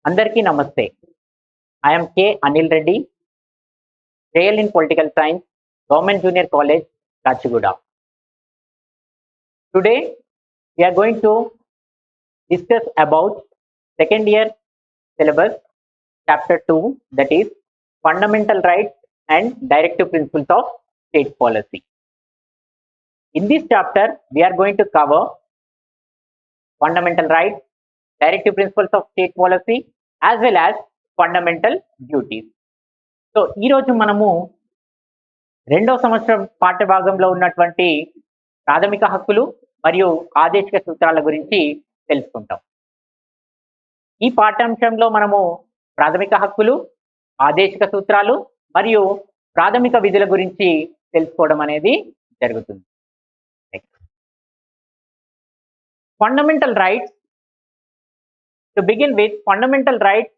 అందరికీ నమస్తే. I am K. Anil Reddy, JL in Political Science, Government Junior College, Kachiguda. Today, we are going to discuss about second year syllabus, chapter 2, that is Fundamental Rights and Directive Principles of State Policy. In this chapter, we are going to cover fundamental rights, directive principles of state policy, as well as fundamental duties. So ఈరోజు మనము రెండవ సంవత్సరం పాఠ్యభాగంలో ఉన్నటువంటి ప్రాథమిక హక్కులు మరియు ఆదేశిక సూత్రాల గురించి తెలుసుకుంటాం. ఈ పాఠ్యాంశంలో మనము ప్రాథమిక హక్కులు, ఆదేశిక సూత్రాలు మరియు ప్రాథమిక విధుల గురించి తెలుసుకోవడం అనేది జరుగుతుంది. Fundamental rights. To begin with, fundamental rights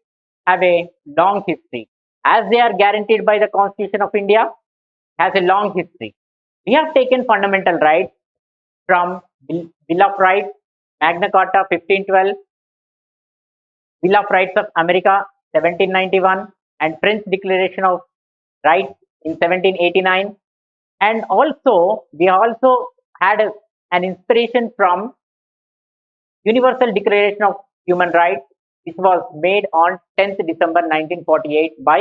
have a long history. As they are guaranteed by the Constitution of India, has a long history. We have taken fundamental rights from Bill of Rights, Magna Carta 1512, Bill of Rights of America 1791, and French Declaration of Rights in 1789. And also, we also had an inspiration from Universal Declaration of Human Rights, which was made on 10th December 1948 by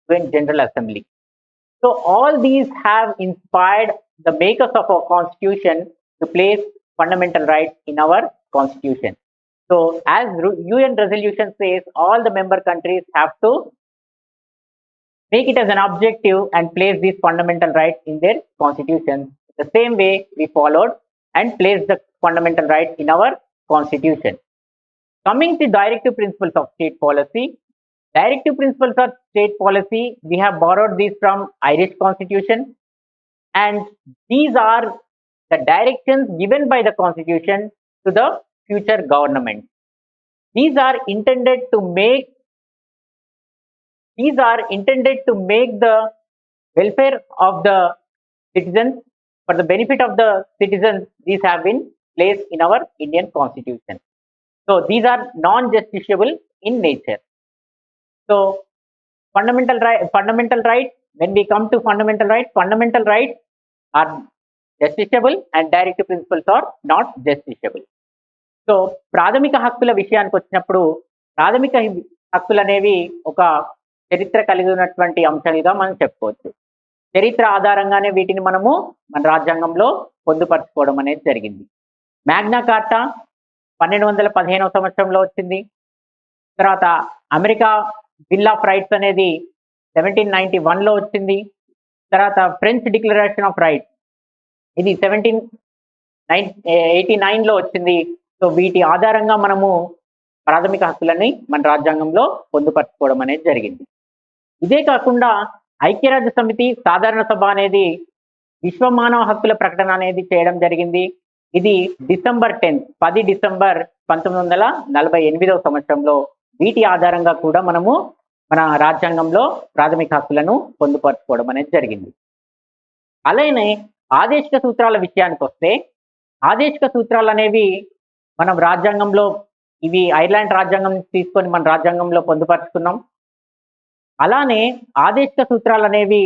UN General Assembly. So all these have inspired the makers of our constitution to place fundamental rights in our constitution. So as UN resolution says, all the member countries have to make it as an objective and place these fundamental rights in their constitutions. The same way we followed and placed the fundamental rights in our constitution. Coming to directive principles of state policy, directive principles of state policy, we have borrowed these from Irish constitution, and these are the directions given by the constitution to the future government. These are intended to make the welfare of the citizens. For the benefit of the citizens, these have been placed in our Indian constitution. So these are non-justiciable in nature. So fundamental rights, when we come to fundamental rights are justiciable and directive principles are not justiciable. So ప్రాథమిక హక్కుల విషయానికి వచ్చినప్పుడు ప్రాథమిక హక్కులు అనేవి ఒక చరిత్ర కలిగి ఉన్నటువంటి అంశాలుగా మనం చెప్పుకోవచ్చు. చరిత్ర ఆధారంగానే వీటిని మనము మన రాజ్యాంగంలో పొందుపరచుకోవడం అనేది జరిగింది. మ్యాగ్నా కార్టా 1215వ సంవత్సరంలో వచ్చింది. తర్వాత అమెరికా బిల్ ఆఫ్ రైట్స్ అనేది 1791లో వచ్చింది. తర్వాత ఫ్రెంచ్ డిక్లరేషన్ ఆఫ్ రైట్స్ ఇది 1789లో వచ్చింది. సో వీటి ఆధారంగా మనము ప్రాథమిక హక్కులని మన రాజ్యాంగంలో పొందుపరచుకోవడం అనేది జరిగింది. ఇదే కాకుండా ఐక్యరాజ్య సమితి సాధారణ సభ అనేది విశ్వ మానవ హక్కుల ప్రకటన అనేది చేయడం జరిగింది. ఇది డిసెంబర్ 10 డిసెంబర్ 1948వ సంవత్సరంలో. వీటి ఆధారంగా కూడా మనము మన రాజ్యాంగంలో ప్రాథమిక హక్కులను పొందుపరచుకోవడం అనేది జరిగింది. అలానే ఆదేశిక సూత్రాల విషయానికి వస్తే, ఆదేశిక సూత్రాలు అనేవి మనం రాజ్యాంగంలో ఇవి ఐర్లాండ్ రాజ్యాంగం తీసుకొని మన రాజ్యాంగంలో పొందుపరుచుకున్నాం. అలానే ఆదేశిక సూత్రాలు అనేవి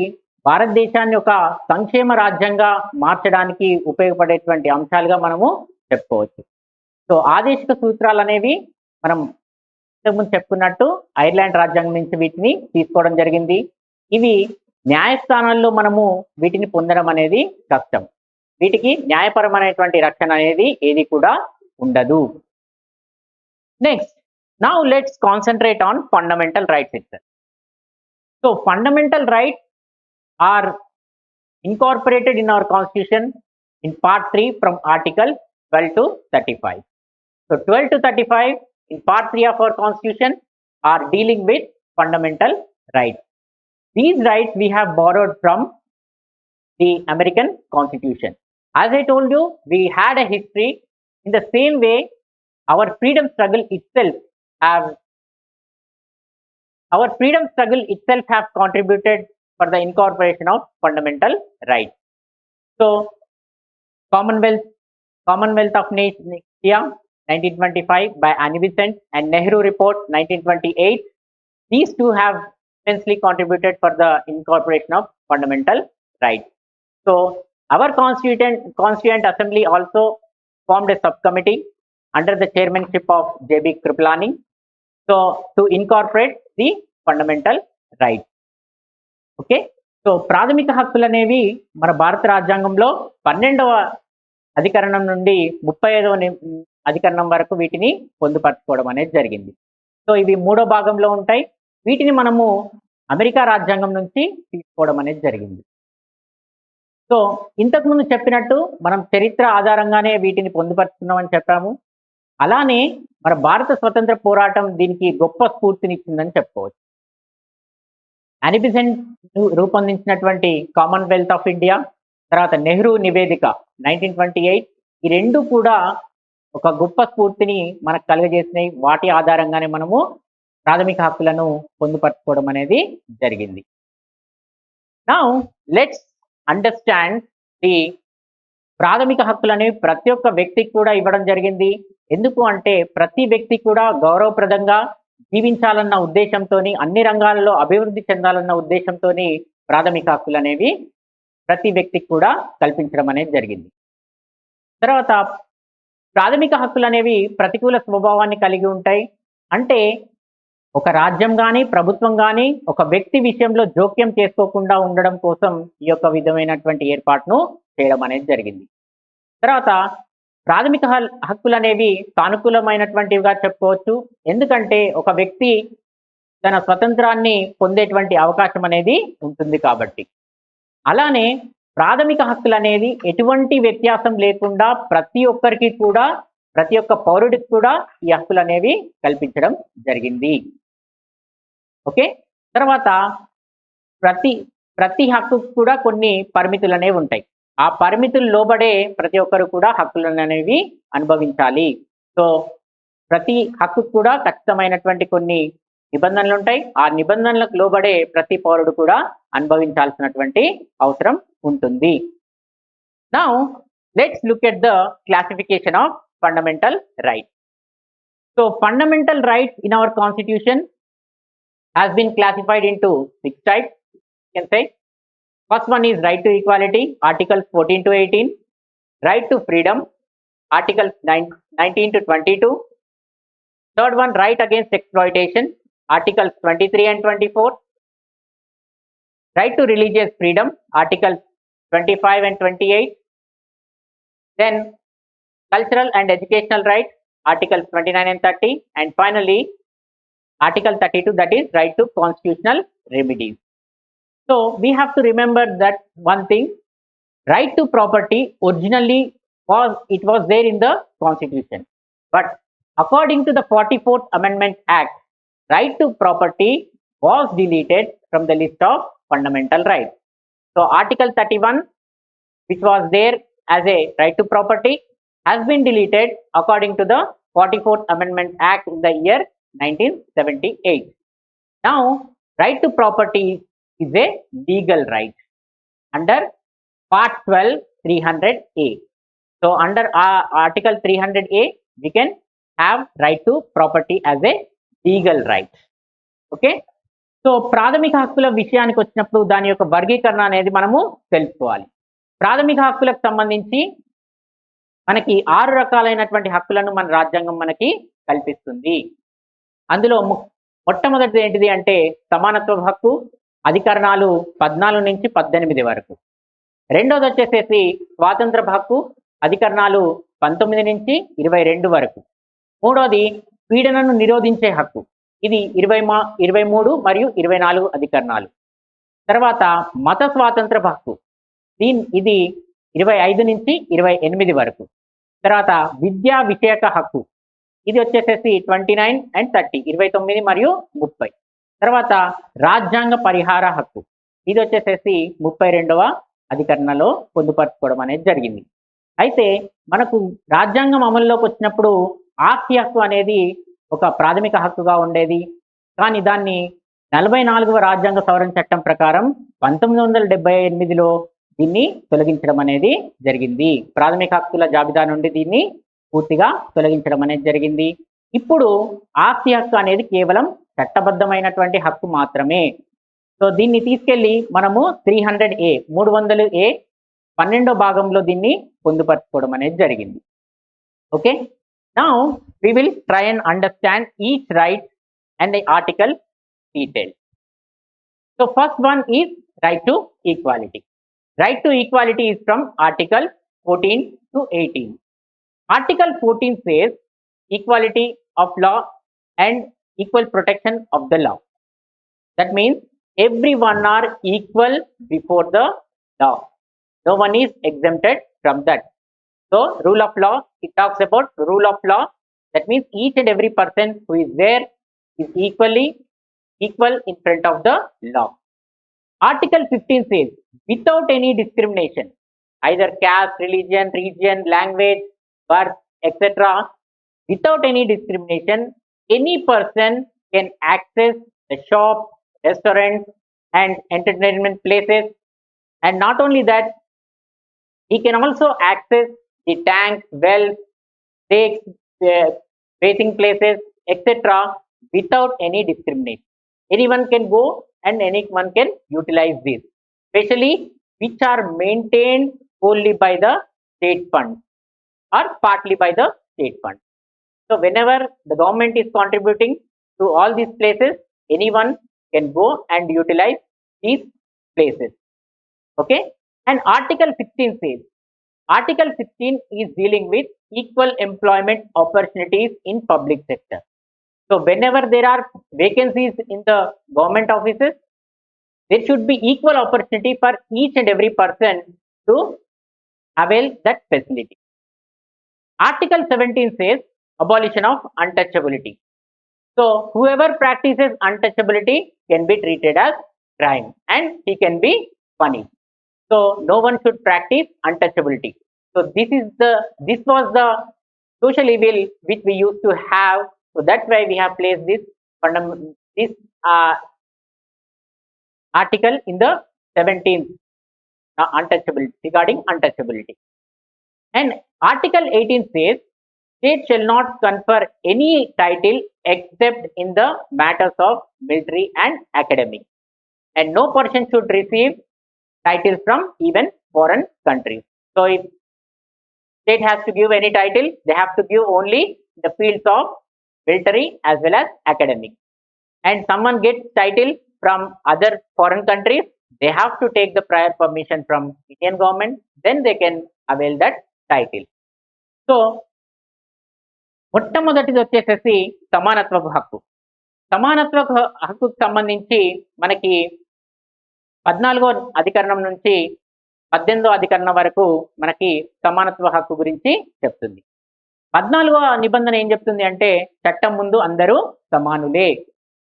భారతదేశాన్ని ఒక సంక్షేమ రాజ్యంగా మార్చడానికి ఉపయోగపడేటువంటి అంశాలుగా మనము చెప్పుకోవచ్చు. సో ఆదేశిక సూత్రాలు అనేవి మనం ఇంతకుముందు చెప్పుకున్నట్టు ఐర్లాండ్ రాజ్యాంగం నుంచి వీటిని తీసుకోవడం జరిగింది. ఇవి న్యాయస్థానాల్లో మనము వీటిని పొందడం అనేది కష్టం. వీటికి న్యాయపరమైనటువంటి రక్షణ అనేది ఏది కూడా ఉండదు. Next, now let's concentrate on fundamental rights itself. So fundamental rights are incorporated in our constitution in part 3 from article 12 to 35. So 12 to 35 in part 3 of our constitution are dealing with fundamental rights. These rights we have borrowed from the American constitution. As I told you, we had a history. In the same way, our freedom struggle itself have contributed for the incorporation of fundamental rights. So Commonwealth of India 1925 by Annie Besant and Nehru Report 1928. These two have immensely contributed for the incorporation of fundamental rights. So our constituent assembly also formed a subcommittee under the chairmanship of J.B. Kripalani, so to incorporate the fundamental rights. Okay, so ప్రాథమిక హక్కులు అనేవి మన భారత రాజ్యాంగంలో 12వ అధికరణం నుండి 35వ అధికరణం వరకు వీటిని పొందుపరచుకోవడం అనేది జరిగింది. సో ఇవి 3వ భాగంలో ఉంటాయి. వీటిని మనము అమెరికా రాజ్యాంగం నుంచి తీసుకోవడం అనేది జరిగింది. సో ఇంతకుముందు చెప్పినట్టు మనం చరిత్ర ఆధారంగానే వీటిని పొందుపరుచుకున్నామని చెప్పాము. అలానే మన భారత స్వతంత్ర పోరాటం దీనికి గొప్ప స్ఫూర్తినిచ్చిందని చెప్పుకోవచ్చు. యానీ బెసెంట్ రూపొందించినటువంటి కామన్వెల్త్ ఆఫ్ ఇండియా, తర్వాత నెహ్రూ నివేదిక 1928, ఈ రెండు కూడా ఒక గొప్ప స్ఫూర్తిని మనకు కలుగజేసినాయి. వాటి ఆధారంగానే మనము ప్రాథమిక హక్కులను పొందుపరచుకోవడం అనేది జరిగింది. నౌ లెట్స్ అండర్స్టాండ్ ది ప్రాథమిక హక్కులు అనేవి ప్రతి ఒక్క వ్యక్తికి కూడా ఇవ్వడం జరిగింది. ఎందుకు అంటే ప్రతి వ్యక్తి కూడా గౌరవప్రదంగా జీవించాలన్న ఉద్దేశంతో, అన్ని రంగాలలో అభివృద్ధి చెందాలన్న ఉద్దేశంతో ప్రాథమిక హక్కులు అనేవి ప్రతి వ్యక్తికి కూడా కల్పించడం అనేది జరిగింది. తర్వాత ప్రాథమిక హక్కులు అనేవి ప్రతికూల స్వభావాన్ని కలిగి ఉంటాయి. అంటే ఒక రాజ్యం కానీ ప్రభుత్వం కానీ ఒక వ్యక్తి విషయంలో జోక్యం చేసుకోకుండా ఉండడం కోసం ఈ యొక్క విధమైనటువంటి ఏర్పాటును చేయడం అనేది జరిగింది. తర్వాత ప్రాథమిక హక్కులు అనేవి సానుకూలమైనటువంటివిగా చెప్పుకోవచ్చు. ఎందుకంటే ఒక వ్యక్తి తన స్వతంత్రాన్ని పొందేటువంటి అవకాశం అనేది ఉంటుంది కాబట్టి. అలానే ప్రాథమిక హక్కులు అనేది ఎటువంటి వ్యత్యాసం లేకుండా ప్రతి ఒక్కరికి కూడా, ప్రతి ఒక్క పౌరుడికి కూడా ఈ హక్కులు అనేవి కల్పించడం జరిగింది. ఓకే, తర్వాత ప్రతి హక్కుకు కూడా కొన్ని పరిమితులు అనేవి ఉంటాయి. ఆ పరిమితులు లోబడే ప్రతి ఒక్కరు కూడా హక్కులను అనేవి అనుభవించాలి. సో ప్రతి హక్కుకు కూడా ఖచ్చితమైనటువంటి కొన్ని నిబంధనలు ఉంటాయి. ఆ నిబంధనలకు లోబడే ప్రతి పౌరుడు కూడా అనుభవించాల్సినటువంటి అవసరం ఉంటుంది. Now let's look at the classification of fundamental rights. So fundamental rights in our constitution has been classified into 6 types, you can say. First one is right to equality, articles 14 to 18, right to freedom, articles 19 to 22. Third one, right against exploitation, articles 23 and 24. Right to religious freedom, articles 25 and 28. Then cultural and educational rights, articles 29 and 30. And finally Article 32, that is right to constitutional remedies. So we have to remember that one thing, right to property originally was there in the Constitution, but according to the 44th Amendment Act, right to property was deleted from the list of fundamental rights. So Article 31, which was there as a right to property, has been deleted according to the 44th Amendment Act in the year 1978. Now, right to property is a legal right under Part 12, 300A. So, under Article 300A, we can have right to property as a legal right. Okay. So ప్రాథమిక హక్కుల విషయానికి వచ్చినప్పుడు దాని యొక్క వర్గీకరణ అనేది మనము తెలుసుకోవాలి. ప్రాథమిక హక్కులకు సంబంధించి మనకి 6 రకాలైనటువంటి హక్కులను మన రాజ్యాంగం మనకి కల్పిస్తుంది. అందులో మొట్టమొదటిది ఏంటిది అంటే సమానత్వ హక్కు, అధికరణాలు 14 నుంచి 18 వరకు. రెండోది వచ్చేసేసి స్వాతంత్ర హక్కు, అధికరణాలు 19 నుంచి 22 వరకు. మూడోది పీడనను నిరోధించే హక్కు, ఇది 23 మరియు 24 అధికరణాలు. తర్వాత మత స్వాతంత్ర హక్కు, ఇది 25 నుంచి 28 వరకు. తర్వాత విద్యా విషయక హక్కు, ఇది వచ్చేసేసి 29 and 30, 29 మరియు 30. తర్వాత రాజ్యాంగ పరిహార హక్కు, ఇది వచ్చేసేసి 32వ అధికరణలో పొందుపరచుకోవడం అనేది జరిగింది. అయితే మనకు రాజ్యాంగం అమల్లోకి వచ్చినప్పుడు ఆస్తి హక్కు అనేది ఒక ప్రాథమిక హక్కుగా ఉండేది. కానీ దాన్ని 44వ రాజ్యాంగ సవరణ చట్టం ప్రకారం 1978లో దీన్ని తొలగించడం అనేది జరిగింది. ప్రాథమిక హక్కుల జాబితా నుండి దీన్ని పూర్తిగా తొలగించడం అనేది జరిగింది. ఇప్పుడు ఆస్తి హక్కు అనేది కేవలం చట్టబద్ధమైనటువంటి హక్కు మాత్రమే. సో దీన్ని తీసుకెళ్లి మనము 300A 300A 12వ భాగంలో దీన్ని పొందుపరచుకోవడం అనేది జరిగింది. Okay, now we will try and understand each right and the article detail. So first one is right to equality. Right to equality is from Article 14 to 18. Article 14 says equality of law and equal protection of the law. That means everyone are equal before the law. No one is exempted from that. So rule of law, it talks about rule of law. That means each and every person who is there is equal in front of the law. Article 15 says without any discrimination, either caste, religion, region, language, birth, etc., without any discrimination, any person can access the shop, restaurants, and entertainment places. And not only that, he can also access the tanks, wells, lakes, bathing places, etc., without any discrimination. Anyone can go and anyone can utilize this, especially which are maintained wholly by the state fund or partly by the state fund. So whenever the government is contributing to all these places, anyone can go and utilize these places. Okay, and Article 16 says, Article 16 is dealing with equal employment opportunities in public sector. So whenever there are vacancies in the government offices, there should be equal opportunity for each and every person to avail that facility. Article 17 says abolition of untouchability. So whoever practices untouchability can be treated as crime and he can be punished. So no one should practice untouchability. So this was the social evil which we used to have. So that's why we have placed this article in the 17th untouchability, regarding untouchability. And Article 18 says state shall not confer any title except in the matters of military and academic, and no person should receive titles from even foreign countries. So if state has to give any title, they have to give only the fields of military as well as academic. And someone gets title from other foreign countries, they have to take the prior permission from Indian government, then they can avail that title. So మొట్టమొదటిది వచ్చేసేసి సమానత్వపు హక్కు. సమానత్వపు హక్కుకు సంబంధించి మనకి 14వ అధికరణం నుంచి 18వ అధికరణం వరకు మనకి సమానత్వ హక్కు గురించి చెప్తుంది. 14వ నిబంధన ఏం చెప్తుంది అంటే చట్టం ముందు అందరూ సమానులే,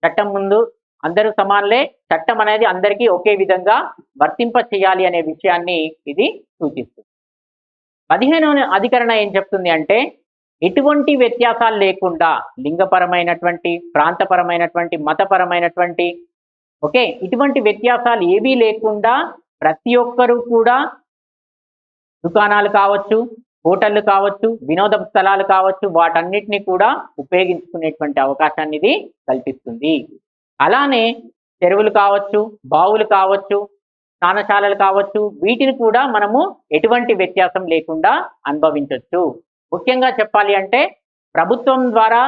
చట్టం ముందు అందరూ సమానులే, చట్టం అనేది అందరికీ ఒకే విధంగా వర్తింప చేయాలి అనే విషయాన్ని ఇది సూచిస్తుంది. 15వ అధికరణ ఏం చెప్తుంది అంటే ఎటువంటి వ్యత్యాసాలు లేకుండా లింగపరమైనటువంటి, ప్రాంతపరమైనటువంటి, మతపరమైనటువంటి ఓకే ఇటువంటి వ్యత్యాసాలు ఏవీ లేకుండా ప్రతి ఒక్కరూ కూడా దుకాణాలు కావచ్చు, హోటళ్లు కావచ్చు, వినోద స్థలాలు కావచ్చు, వాటన్నిటిని కూడా ఉపయోగించుకునేటువంటి అవకాశాన్ని ఇది కల్పిస్తుంది. అలానే చెరువులు కావచ్చు, బావులు కావచ్చు, స్నానశాలలు కావచ్చు, వీటిని కూడా మనము ఎటువంటి వ్యత్యాసం లేకుండా అనుభవించవచ్చు. ముఖ్యంగా చెప్పాలి అంటే ప్రభుత్వం ద్వారా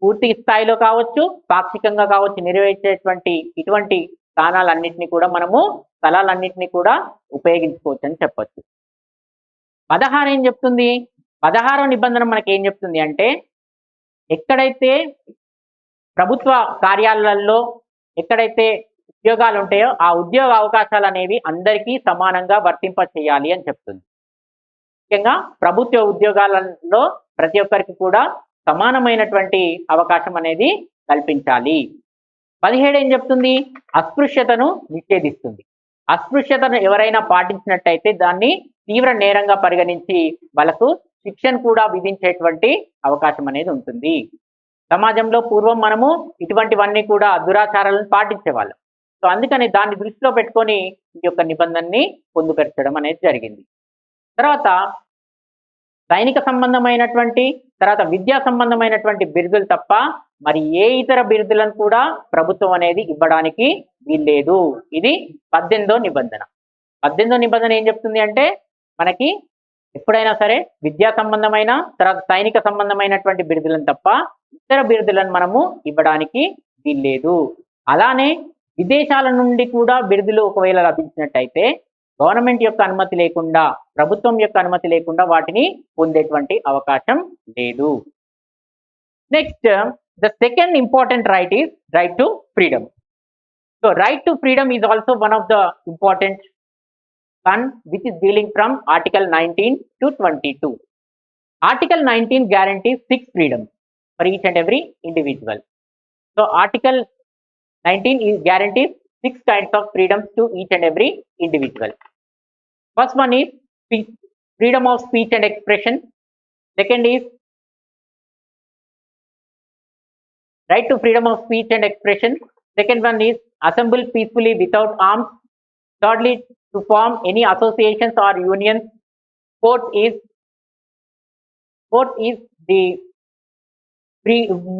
పూర్తి స్థాయిలో కావచ్చు, పాక్షికంగా కావచ్చు నిర్వహించేటువంటి ఇటువంటి స్థానాలన్నింటినీ కూడా మనము స్థలాలన్నింటినీ కూడా ఉపయోగించుకోవచ్చు అని చెప్పచ్చు. 16 ఏం చెప్తుంది? 16వ నిబంధన మనకి ఏం చెప్తుంది అంటే ఎక్కడైతే ప్రభుత్వ కార్యాలయాల్లో ఎక్కడైతే ఉద్యోగాలు ఉంటాయో ఆ ఉద్యోగ అవకాశాలు అనేవి అందరికీ సమానంగా వర్తింప చేయాలి అని చెప్తుంది. ముఖ్యంగా ప్రభుత్వ ఉద్యోగాలలో ప్రతి ఒక్కరికి కూడా సమానమైనటువంటి అవకాశం అనేది కల్పించాలి. 17 ఏం చెప్తుంది? అస్పృశ్యతను నిషేధిస్తుంది. అస్పృశ్యతను ఎవరైనా పాటించినట్టయితే దాన్ని తీవ్ర నేరంగా పరిగణించి వాళ్ళకు శిక్షను కూడా విధించేటువంటి అవకాశం అనేది ఉంటుంది. సమాజంలో పూర్వం మనము ఇటువంటివన్నీ కూడా దురాచారాలను పాటించేవాళ్ళం. సో అందుకని దాన్ని దృష్టిలో పెట్టుకొని ఈ యొక్క నిబంధనని పొందుపరచడం అనేది జరిగింది. తర్వాత సైనిక సంబంధమైనటువంటి తర్వాత విద్యా సంబంధమైనటువంటి బిరుదులు తప్ప మరి ఏ ఇతర బిరుదులను కూడా ప్రభుత్వం అనేది ఇవ్వడానికి వీల్లేదు. ఇది 18వ నిబంధన. 18వ నిబంధన ఏం చెప్తుంది అంటే మనకి ఎప్పుడైనా సరే విద్యా సంబంధమైన తర్వాత సైనిక సంబంధమైనటువంటి బిరుదులను తప్ప ఇతర బిరుదులను మనము ఇవ్వడానికి వీల్లేదు. అలానే విదేశాల నుండి కూడా బిరుదులు ఒకవేళ లభించినట్టయితే గవర్నమెంట్ యొక్క అనుమతి లేకుండా ప్రభుత్వం యొక్క అనుమతి లేకుండా వాటిని పొందేటువంటి అవకాశం లేదు. Next the second important right is right to freedom. So right to freedom is also one of the important one which is dealing from article 19 to 22. Article 19 guarantees 6 freedoms for each and every individual. So article 19 is guarantees 6 kinds of freedoms to each and every individual. First one is freedom of speech and expression. Second is right to freedom of speech and expression. Second one is assemble peacefully without arms. Thirdly, to form any associations or unions. Fourth is the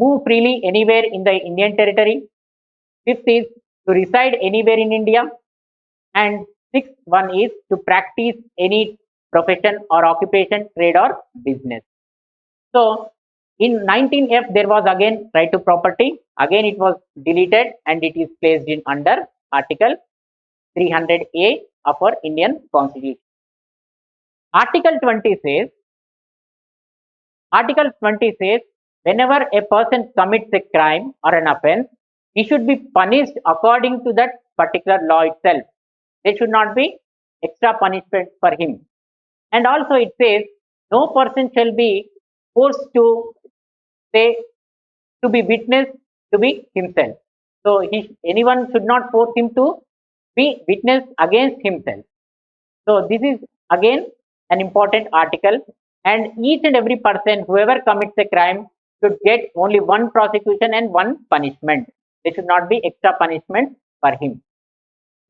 move freely anywhere in the Indian territory. Fifth is to reside anywhere in India. And sixth one is to practice any profession or occupation, trade or business. So in 19F there was again right to property. Again it was deleted and it is placed in under article 300A of our Indian Constitution. Article 20 says whenever a person commits a crime or an offense, he should be punished according to that particular law itself. There should not be extra punishment for him. And also it says no person shall be forced to be witness to be himself. So anyone should not force him to be witness against himself. So this is again an important article, and each and every person whoever commits a crime should get only one prosecution and one punishment. There should not be extra punishment for him.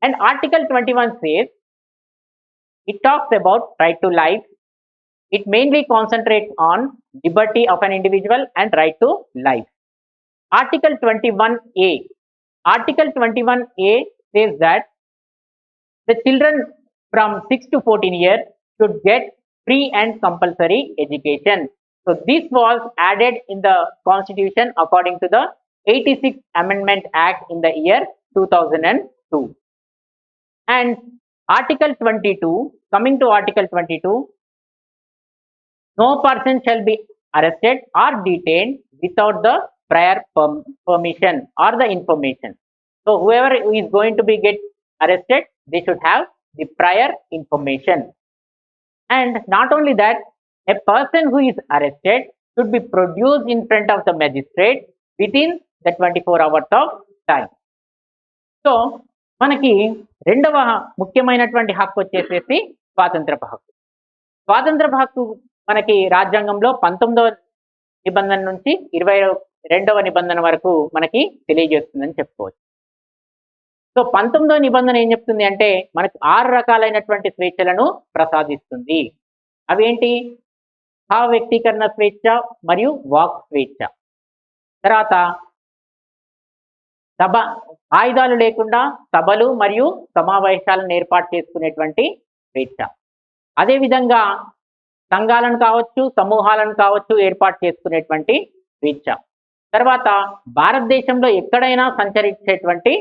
And article 21 says it talks about right to life. It mainly concentrates on liberty of an individual and right to life. Article 21A says that the children from 6 to 14 years should get free and compulsory education. So this was added in the Constitution according to the 86th Amendment Act in the year 2002. And Article 22, coming to Article 22, no person shall be arrested or detained without the prior permission or the information. So whoever is going to be get arrested, they should have the prior information. And not only that, a person who is arrested should be produced in front of the magistrate within the 24 hours of time. So మనకి రెండవ ముఖ్యమైనటువంటి హక్కు వచ్చేసేసి స్వాతంత్రపు హక్కు. స్వాతంత్రపు హక్కు మనకి రాజ్యాంగంలో 19వ నిబంధన నుంచి 22వ నిబంధన వరకు మనకి తెలియజేస్తుందని చెప్పుకోవచ్చు. సో 19వ నిబంధన ఏం చెప్తుంది అంటే మనకి 6 రకాలైనటువంటి స్వేచ్ఛలను ప్రసాదిస్తుంది. అవేంటి? భావ వ్యక్తీకరణ స్వేచ్ఛ మరియు వాక్ స్వేచ్ఛ. తర్వాత ఆయుధాలు లేకుండా సభలు మరియు సమావేశాలను ఏర్పాటు చేసుకునేటువంటి స్వేచ్ఛ. అదేవిధంగా సంఘాలను కావచ్చు, సమూహాలను కావచ్చు ఏర్పాటు చేసుకునేటువంటి స్వేచ్ఛ. తర్వాత భారతదేశంలో ఎక్కడైనా సంచరించేటువంటి,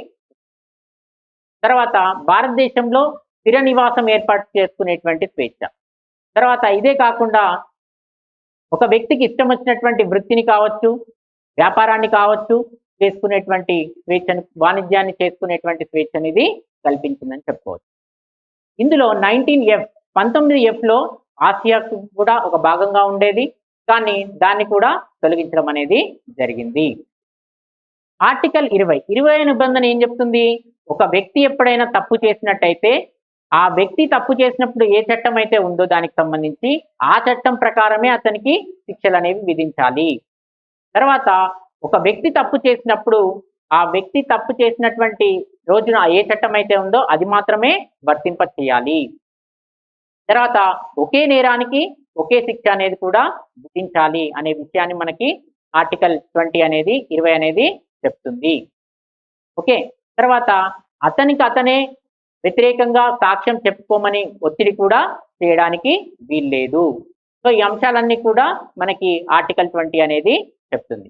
తర్వాత భారతదేశంలో స్థిర నివాసం ఏర్పాటు చేసుకునేటువంటి స్వేచ్ఛ. తర్వాత ఇదే కాకుండా ఒక వ్యక్తికి ఇష్టం వచ్చినటువంటి వృత్తిని కావచ్చు, వ్యాపారాన్ని కావచ్చు చేసుకునేటువంటి స్వేచ్ఛను, వాణిజ్యాన్ని చేసుకునేటువంటి స్వేచ్ఛను ఇది కల్పించిందని చెప్పుకోవచ్చు. ఇందులో 19Fలో ఆసియాకు కూడా ఒక భాగంగా ఉండేది, కానీ దాన్ని కూడా తొలగించడం అనేది జరిగింది. ఆర్టికల్ 20 నిబంధన ఏం చెప్తుంది? ఒక వ్యక్తి ఎప్పుడైనా తప్పు చేసినట్టయితే ఆ వ్యక్తి తప్పు చేసినప్పుడు ఏ చట్టం అయితే ఉందో దానికి సంబంధించి ఆ చట్టం ప్రకారమే అతనికి శిక్షలు అనేవి విధించాలి. తర్వాత ఒక వ్యక్తి తప్పు చేసినప్పుడు ఆ వ్యక్తి తప్పు చేసినటువంటి రోజున ఏ చట్టం అయితే ఉందో అది మాత్రమే వర్తింప చేయాలి. తర్వాత ఒకే నేరానికి ఒకే శిక్ష అనేది కూడా విధించాలి అనే విషయాన్ని మనకి ఆర్టికల్ 20 అనేది 20 అనేది చెప్తుంది. ఓకే, తర్వాత అతనికి అతనే వ్యతిరేకంగా సాక్ష్యం చెప్పుకోమని ఒత్తిడి కూడా చేయడానికి వీల్లేదు. సో ఈ అంశాలన్నీ కూడా మనకి ఆర్టికల్ 20 అనేది చెప్తుంది.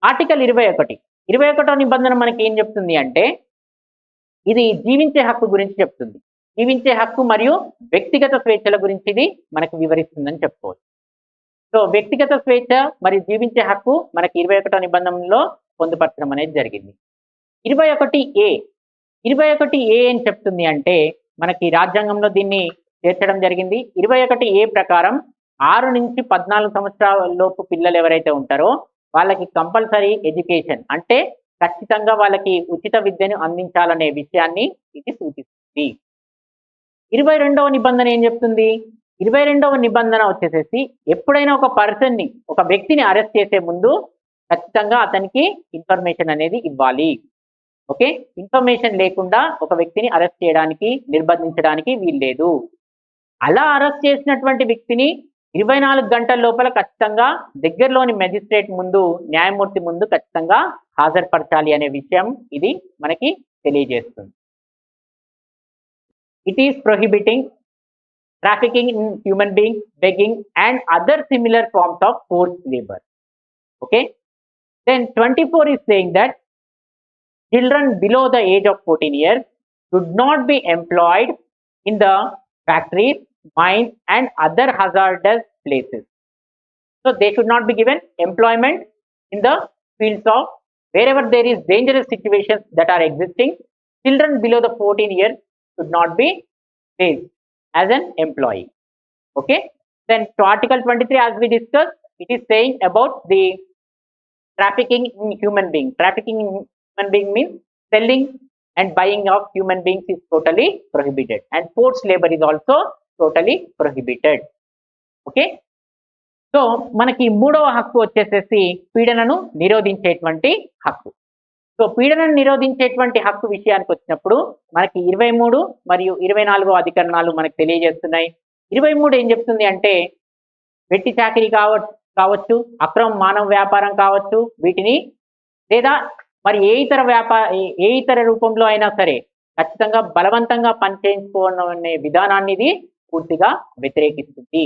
ఆర్టికల్ 21వ నిబంధన మనకి ఏం చెప్తుంది అంటే ఇది జీవించే హక్కు గురించి చెప్తుంది. జీవించే హక్కు మరియు వ్యక్తిగత స్వేచ్ఛల గురించి ఇది మనకు వివరిస్తుందని చెప్పుకోవచ్చు. సో వ్యక్తిగత స్వేచ్ఛ మరియు జీవించే హక్కు మనకి 21వ నిబంధనలో పొందుపరచడం అనేది జరిగింది. 21A ఏం చెప్తుంది అంటే మనకి రాజ్యాంగంలో దీన్ని చేర్చడం జరిగింది. 21A ప్రకారం 6 నుంచి 14 సంవత్సరాల లోపు పిల్లలు ఎవరైతే ఉంటారో వాళ్ళకి కంపల్సరీ ఎడ్యుకేషన్ అంటే ఖచ్చితంగా వాళ్ళకి ఉచిత విద్యను అందించాలనే విషయాన్ని ఇది సూచిస్తుంది. 22వ నిబంధన ఏం చెప్తుంది? 22వ నిబంధన వచ్చేసేసి ఎప్పుడైనా ఒక వ్యక్తిని అరెస్ట్ చేసే ముందు ఖచ్చితంగా అతనికి ఇన్ఫర్మేషన్ అనేది ఇవ్వాలి. ఓకే, ఇన్ఫర్మేషన్ లేకుండా ఒక వ్యక్తిని అరెస్ట్ చేయడానికి నిర్బంధించడానికి వీల్లేదు. అలా అరెస్ట్ చేసినటువంటి వ్యక్తిని 24 గంటల లోపల ఖచ్చితంగా దగ్గరలోని మెజిస్ట్రేట్ ముందు, న్యాయమూర్తి ముందు ఖచ్చితంగా హాజరుపరచాలి అనే విషయం ఇది మనకి తెలియజేస్తుంది. It is prohibiting trafficking in human beings, begging and other similar forms of forced labor. Okay, then 24 is saying that children below the age of 14 years should not be employed in the factories, mines and other hazardous places. So they should not be given employment in the fields of wherever there is dangerous situations that are existing. Children below the 14 years should not be placed as an employee. Okay, then to article 23, as we discussed, it is saying about the trafficking in human being. Trafficking in human being means selling and buying of human beings is totally prohibited, and forced labor is also totally prohibited. Okay, so మనకి 3వ హక్కు వచ్చేసేసి పీడనను నిరోధించేటువంటి హక్కు. So పీడనను నిరోధించేటువంటి హక్కు విషయానికి వచ్చినప్పుడు మనకి 23 మరియు 24 అధికరణాలు మనకు తెలియజేస్తున్నాయి. 23 ఏం చెప్తుంది అంటే వెట్టి చాకిరీ కావచ్చు, అక్రమ మానవ వ్యాపారం కావచ్చు, వీటిని లేదా మరి ఏ ఇతర రూపంలో అయినా సరే ఖచ్చితంగా బలవంతంగా పనిచేయించుకోవడం అనే విధానాన్ని ఇది పూర్తిగా వ్యతిరేకిస్తుంది.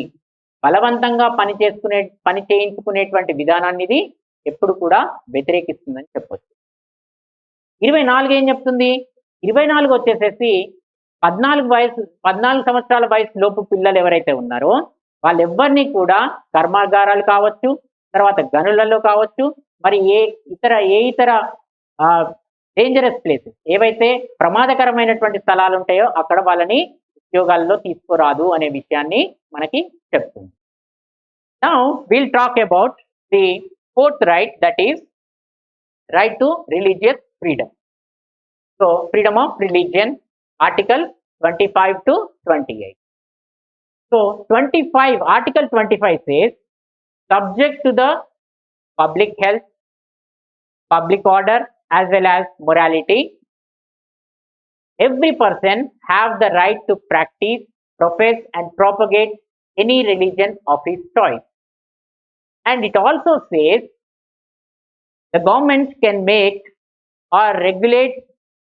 బలవంతంగా పని చేయించుకునేటువంటి విధానాన్ని ఇది ఎప్పుడు కూడా వ్యతిరేకిస్తుందని చెప్పొచ్చు. 24 ఏం చెప్తుంది? 24 వచ్చేసేసి 14 సంవత్సరాల వయసు లోపు పిల్లలు ఎవరైతే ఉన్నారో వాళ్ళెవ్వరినీ కూడా కర్మాగారాలు కావచ్చు, తర్వాత గనులలో కావచ్చు, మరి ఏ ఇతర డేంజరస్ ప్లేసెస్ ఏవైతే ప్రమాదకరమైనటువంటి స్థలాలు ఉంటాయో అక్కడ వాళ్ళని ఉద్యోగాల్లో తీసుకురాదు అనే విషయాన్ని మనకి చెప్తుంది. Now will talk about the 4th right, that is right to religious freedom. So freedom of religion, article 25 to 28. So article 25 says subject to the public health, public order as well as morality, every person have the right to practice, profess and propagate any religion of his choice. And it also says the government can make or regulate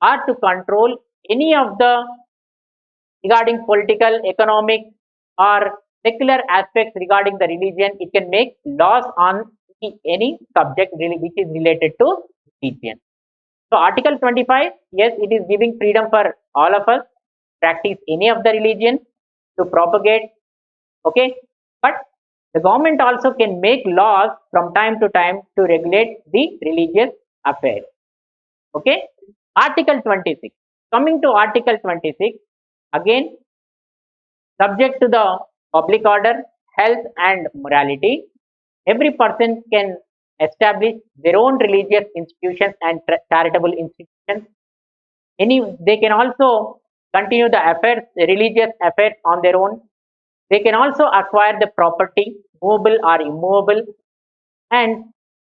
or to control any of the regarding political, economic or secular aspects regarding the religion. It can make laws on any subject which is related to religion. So article 25, yes, it is giving freedom for all of us practice any of the religion to propagate. Okay, but the government also can make laws from time to time to regulate the religious affairs. Okay, article 26, coming to article 26, again subject to the public order, health and morality, every person can establish their own religious institutions and charitable institutions. They can also continue the religious affairs on their own. They can also acquire the property, movable or immovable, and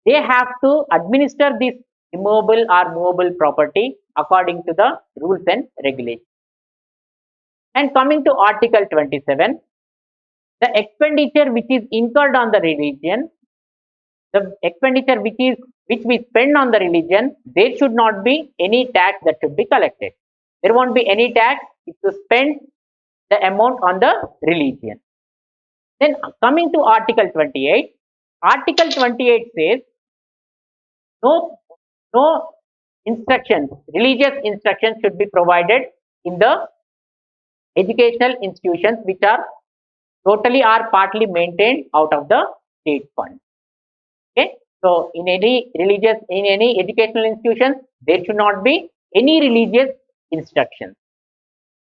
they have to administer this immovable or movable property according to the rules and regulations. And coming to article 27, the expenditure which is incurred on the religion, the expenditure which we spend on the religion, there should not be any tax that should be collected. There won't be any tax if you spend the amount on the religion. Then coming to Article 28, Article 28 says no instructions, religious instructions should be provided in the educational institutions which are totally or partly maintained out of the state fund. Okay, so in any educational institutions, there should not be any religious instructions.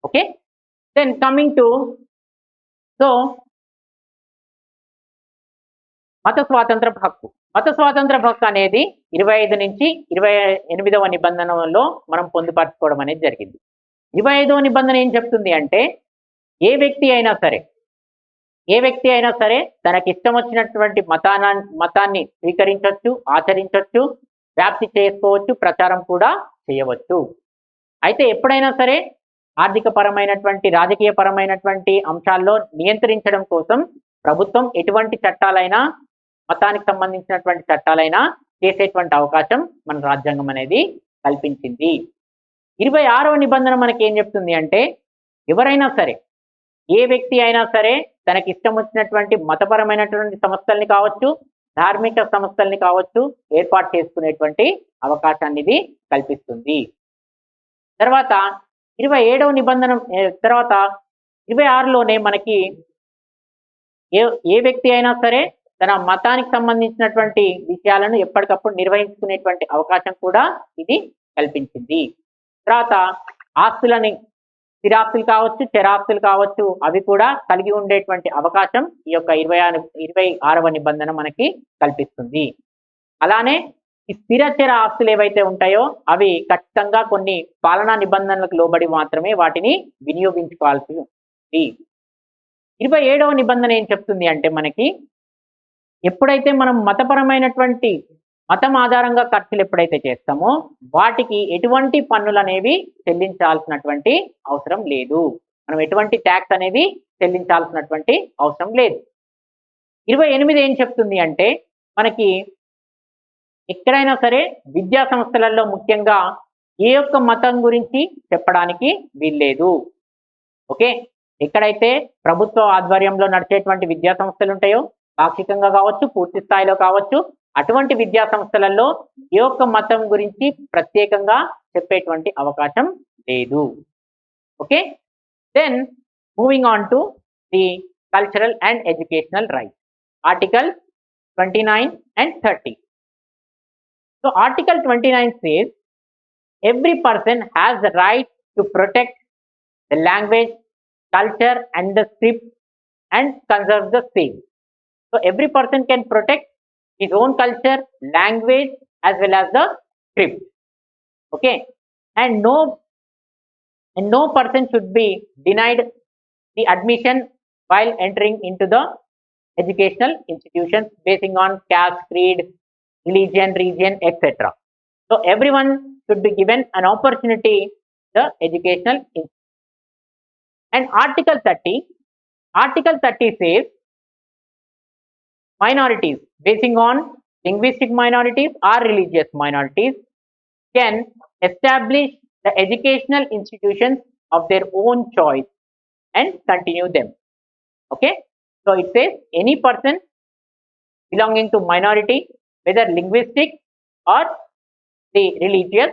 Okay, then coming to మత స్వాతంత్రపు హక్కు. మత స్వాతంత్రపు హక్కు అనేది 25 నుంచి 28వ నిబంధనలో మనం పొందుపరచుకోవడం అనేది జరిగింది. 25వ నిబంధన ఏం చెప్తుంది అంటే ఏ వ్యక్తి అయినా సరే తనకి ఇష్టం వచ్చినటువంటి మతాన్ని స్వీకరించవచ్చు, ఆచరించవచ్చు, వ్యాప్తి చేసుకోవచ్చు, ప్రచారం కూడా చేయవచ్చు. అయితే ఎప్పుడైనా సరే ఆర్థిక పరమైనటువంటి, రాజకీయ పరమైనటువంటి అంశాల్లో నియంత్రించడం కోసం ప్రభుత్వం ఎటువంటి చట్టాలైనా, మతానికి సంబంధించినటువంటి చట్టాలైనా చేసేటువంటి అవకాశం మన రాజ్యాంగం అనేది కల్పించింది. 26వ నిబంధన మనకి ఏం చెప్తుంది అంటే ఎవరైనా సరే, ఏ వ్యక్తి అయినా సరే తనకి ఇష్టం వచ్చినటువంటి మతపరమైనటువంటి సంస్థల్ని కావచ్చు, ధార్మిక సంస్థల్ని కావచ్చు ఏర్పాటు చేసుకునేటువంటి అవకాశాన్ని ఇది కల్పిస్తుంది. తర్వాత 27వ నిబంధన తర్వాత 26లోనే మనకి ఏ వ్యక్తి అయినా సరే తన మతానికి సంబంధించినటువంటి విషయాలను ఎప్పటికప్పుడు నిర్వహించుకునేటువంటి అవకాశం కూడా ఇది కల్పించింది. తర్వాత ఆస్తులని, స్థిరాస్తులు కావచ్చు, చరాస్తులు కావచ్చు, అవి కూడా కలిగి ఉండేటువంటి అవకాశం ఈ యొక్క 26వ నిబంధన మనకి కల్పిస్తుంది. అలానే ఈ స్థిరచర ఆస్తులు ఏవైతే ఉంటాయో అవి ఖచ్చితంగా కొన్ని పాలనా నిబంధనలకు లోబడి మాత్రమే వాటిని వినియోగించుకోవాల్సి ఉంది. 27వ నిబంధన ఏం చెప్తుంది అంటే మనకి ఎప్పుడైతే మనం మతపరమైనటువంటి మతం ఆధారంగా ఖర్చులు ఎప్పుడైతే చేస్తామో వాటికి ఎటువంటి పన్నులు అనేవి చెల్లించాల్సినటువంటి అవసరం లేదు. మనం ఎటువంటి ట్యాక్స్ అనేది చెల్లించాల్సినటువంటి అవసరం లేదు. 28 ఏం చెప్తుంది అంటే మనకి ఎక్కడైనా సరే విద్యా సంస్థలలో ముఖ్యంగా ఏ ఒక్క మతం గురించి చెప్పడానికి వీల్లేదు. ఓకే, ఎక్కడైతే ప్రభుత్వ ఆధ్వర్యంలో నడిచేటువంటి విద్యా సంస్థలు ఉంటాయో, పాక్షికంగా కావచ్చు, పూర్తి స్థాయిలో కావచ్చు, అటువంటి విద్యా సంస్థలలో ఏ ఒక్క మతం గురించి ప్రత్యేకంగా చెప్పేటువంటి అవకాశం లేదు. Okay, then moving on to the cultural and educational rights, article 29 and 30. So Article 29 says every person has the right to protect the language, culture and the script and conserve the same. So every person can protect his own culture, language as well as the script. Okay, and no person should be denied the admission while entering into the educational institutions basing on caste, creed, religion, region, etc. So everyone should be given an opportunity the educational institution. And Article 30 says minorities basing on linguistic minorities or religious minorities can establish the educational institutions of their own choice and continue them. Okay, so it says any person belonging to minority, whether linguistic or the religious,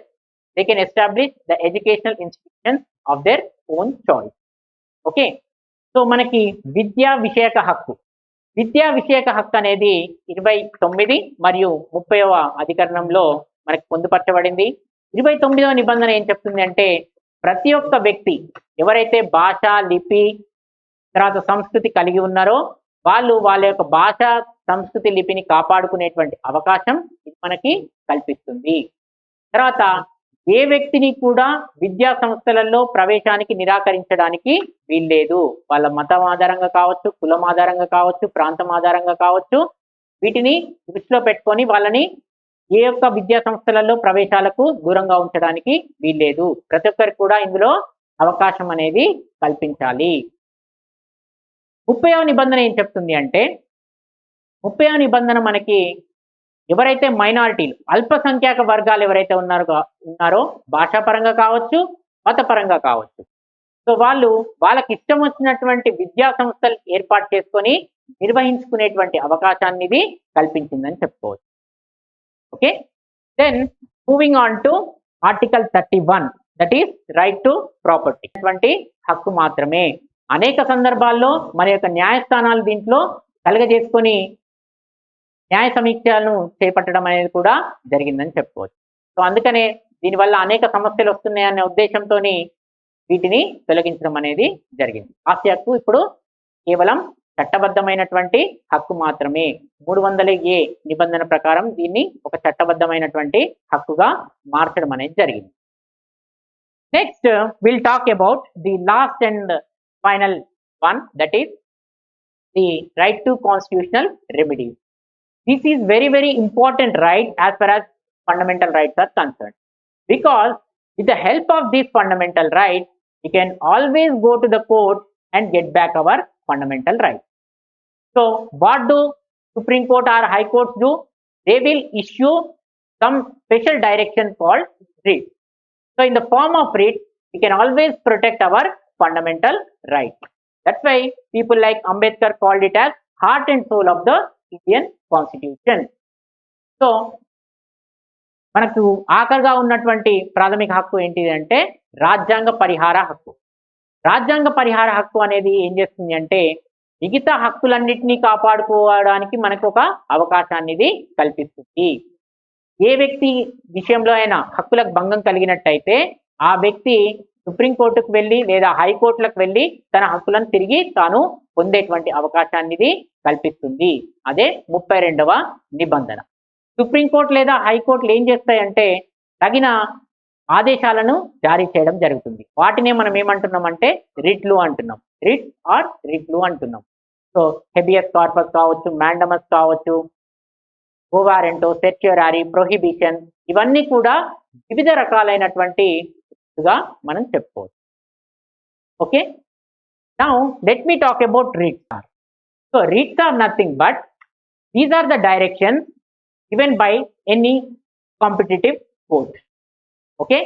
they can establish the educational institutions of their own choice. Okay, so మనకి విద్యా విషయక హక్కు అనేది 29 మరియు 30వ అధికరణంలో మనకి పొందుపరచబడింది. 29వ నిబంధన ఏం చెప్తుంది అంటే ప్రతి ఒక్క వ్యక్తి ఎవరైతే భాష, లిపి, తర్వాత సంస్కృతి కలిగి ఉన్నారో వాళ్ళు వాళ్ళ యొక్క భాష, సంస్కృతి, లిపిని కాపాడుకునేటువంటి అవకాశం ఇది మనకి కల్పిస్తుంది. తర్వాత ఏ వ్యక్తిని కూడా విద్యా సంస్థలలో ప్రవేశానికి నిరాకరించడానికి వీల్లేదు. వాళ్ళ మతం ఆధారంగా కావచ్చు, కులం ఆధారంగా కావచ్చు, ప్రాంతం ఆధారంగా కావచ్చు, వీటిని దృష్టిలో పెట్టుకొని వాళ్ళని ఏ ఒక్క విద్యా సంస్థలలో ప్రవేశాలకు దూరంగా ఉంచడానికి వీల్లేదు. ప్రతి ఒక్కరికి కూడా ఇందులో అవకాశం అనేది కల్పించాలి. 30వ నిబంధన ఏం చెప్తుంది అంటే 30వ నిబంధన మనకి ఎవరైతే మైనారిటీలు అల్పసంఖ్యాక వర్గాలు ఎవరైతే ఉన్నారో భాషాపరంగా కావచ్చు, మతపరంగా కావచ్చు, సో వాళ్ళకి ఇష్టం వచ్చినటువంటి విద్యా సంస్థలు ఏర్పాటు చేసుకొని నిర్వహించుకునేటువంటి అవకాశాన్ని ఇది కల్పించిందని చెప్పుకోవచ్చు. Okay, then moving on to article 31, that is right to property. అటువంటి హక్కు మాత్రమే. అనేక సందర్భాల్లో మన యొక్క న్యాయస్థానాలు దీంట్లో కలగజేసుకొని న్యాయ సమీక్షలను చేపట్టడం అనేది కూడా జరిగిందని చెప్పుకోవచ్చు. సో అందుకనే దీనివల్ల అనేక సమస్యలు వస్తున్నాయనే ఉద్దేశంతో వీటిని తొలగించడం అనేది జరిగింది. ఆస్తి హక్కు ఇప్పుడు కేవలం చట్టబద్ధమైనటువంటి హక్కు మాత్రమే. 300A నిబంధన ప్రకారం దీన్ని ఒక చట్టబద్ధమైనటువంటి హక్కుగా మార్చడం అనేది జరిగింది. Next will talk about the last and final one, that is the right to constitutional remedies. This is very, very important right as far as fundamental rights are concerned, because with the help of this fundamental right, we can always go to the court and get back our fundamental rights. So what do Supreme Court or High Courts do? They will issue some special direction called writ. So in the form of writ, we can always protect our fundamental right. That's why people like Ambedkar called it as heart and soul of the Indian Constitution. So మనకు ఆఖరిగా ఉన్నటువంటి ప్రాథమిక హక్కు ఏంటిది అంటే రాజ్యాంగ పరిహార హక్కు. రాజ్యాంగ పరిహార హక్కు అనేది ఏం చేస్తుంది అంటే మిగతా హక్కులన్నింటినీ కాపాడుకోవడానికి మనకు ఒక అవకాశాన్ని ఇది కల్పిస్తుంది. ఏ వ్యక్తి విషయంలో అయినా హక్కులకు భంగం కలిగినట్టయితే ఆ వ్యక్తి సుప్రీంకోర్టుకు వెళ్ళి లేదా హైకోర్టులకు వెళ్ళి తన హక్కులను తిరిగి తాను పొందేటువంటి అవకాశాన్ని ఇది కల్పిస్తుంది. అదే 32వ నిబంధన. సుప్రీంకోర్టు లేదా హైకోర్టులు ఏం చేస్తాయంటే తగిన ఆదేశాలను జారీ చేయడం జరుగుతుంది. వాటినే మనం ఏమంటున్నాం అంటే రిట్లు అంటున్నాం. రిట్ ఆర్ రిట్లు అంటున్నాం. సో హెబియస్ కార్పస్ కావచ్చు, మ్యాండమస్ కావచ్చు, ఓవారెంటో, సెర్చ్యూరారీ, ప్రొహిబిషన్, ఇవన్నీ కూడా వివిధ రకాలైనటువంటి మనం చెప్పుకోవచ్చు. Okay, now let me talk about writs. So writs are nothing but these are the directions given by any competitive court. Okay,